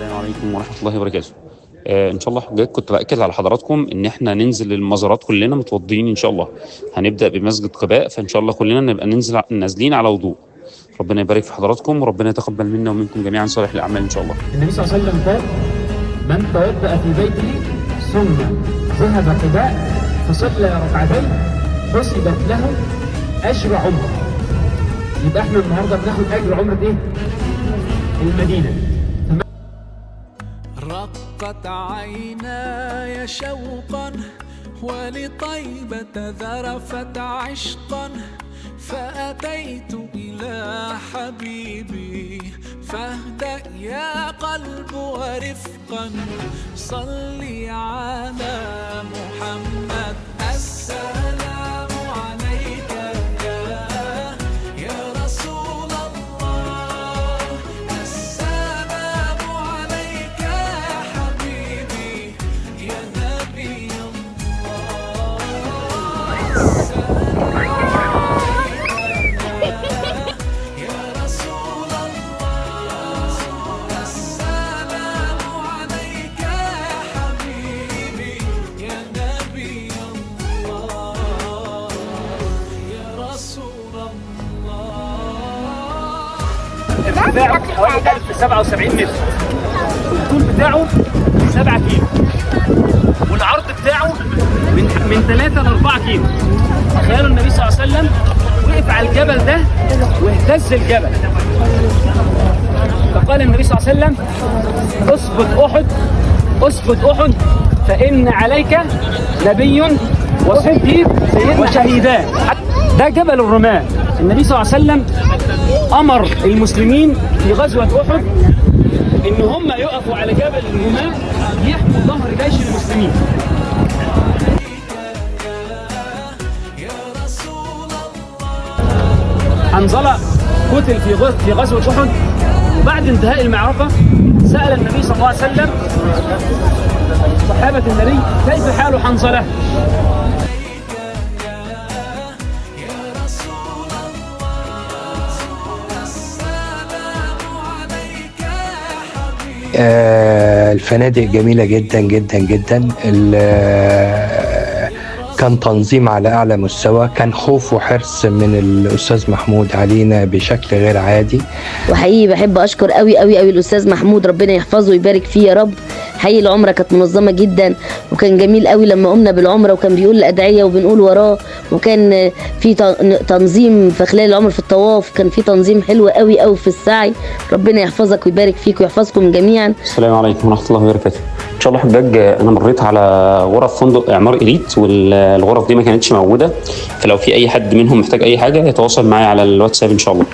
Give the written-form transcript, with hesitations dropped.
السلام عليكم ورحمة الله وبركاته. إن شاء الله حجاج كنت بأكد على حضراتكم إن إحنا ننزل المزارات كلنا متوضيين إن شاء الله. هنبدأ بمسجد قباء، فإن شاء الله كلنا نبقى نازلين على وضوء. ربنا يبارك في حضراتكم وربنا يتقبل منا ومنكم جميعا صالح الأعمال إن شاء الله. النبي صلى الله عليه وسلم قال: من توضأ في بيته ثم ذهب قباء فصلى ركعتين حسبت له أجر عمره. يبقى احنا النهارده بناخد أجر عمرة إيه؟ المدينة. رقت عيناي شوقا ولطيبة ذرفت عشقا، فأتيت إلى حبيبي فاهدأ يا قلب ورفقا، صلي على محمد. السلام عليك يا رسول الله، السلام عليك يا حبيبي يا نبي الله، السلام عليك يا رسول الله، السلام عليك يا حبيبي يا نبي الله يا رسول الله. ارتفاعه حوالي 1077 متر، الطول بتاعه 7 كيلو، والعرض بتاعه من 3 ل 4 كيلو. تخيلوا النبي صلى الله عليه وسلم وقف على الجبل ده واهتز الجبل، فقال النبي صلى الله عليه وسلم: اثبت احد، اثبت احد، فان عليك نبي وصديق وشهيدان. ده جبل الرماة. النبي صلى الله عليه وسلم امر المسلمين في غزوه احد ان هم يقفوا على جبل الرماة يحموا ظهر جيش المسلمين. حنظلة قتل في غزوة أحد، وبعد انتهاء المعركة سأل النبي صلى الله عليه وسلم صحابة النبي: كيف حال حنظلة؟ الفنادق جميلة جدا جدا جدا. كان تنظيم على أعلى مستوى، كان خوف وحرص من الأستاذ محمود علينا بشكل غير عادي. وحقيقي بحب أشكر قوي قوي قوي الأستاذ محمود، ربنا يحفظه ويبارك فيه يا رب. حقيقي العمرة كانت منظمة جدا، وكان جميل قوي لما قمنا بالعمرة، وكان بيقول الأدعية وبنقول وراه، وكان في تنظيم في خلال العمر في الطواف، كان في تنظيم حلو قوي قوي في السعي. ربنا يحفظك ويبارك فيك ويحفظكم جميعا. السلام عليكم ورحمة الله وبركاته. إن شاء الله حجاج أنا مريت على غرف فندق إعمار إليت، والغرف دي ما كانتش موجودة، فلو في أي حد منهم محتاج أي حاجة يتواصل معايا على الواتساب إن شاء الله.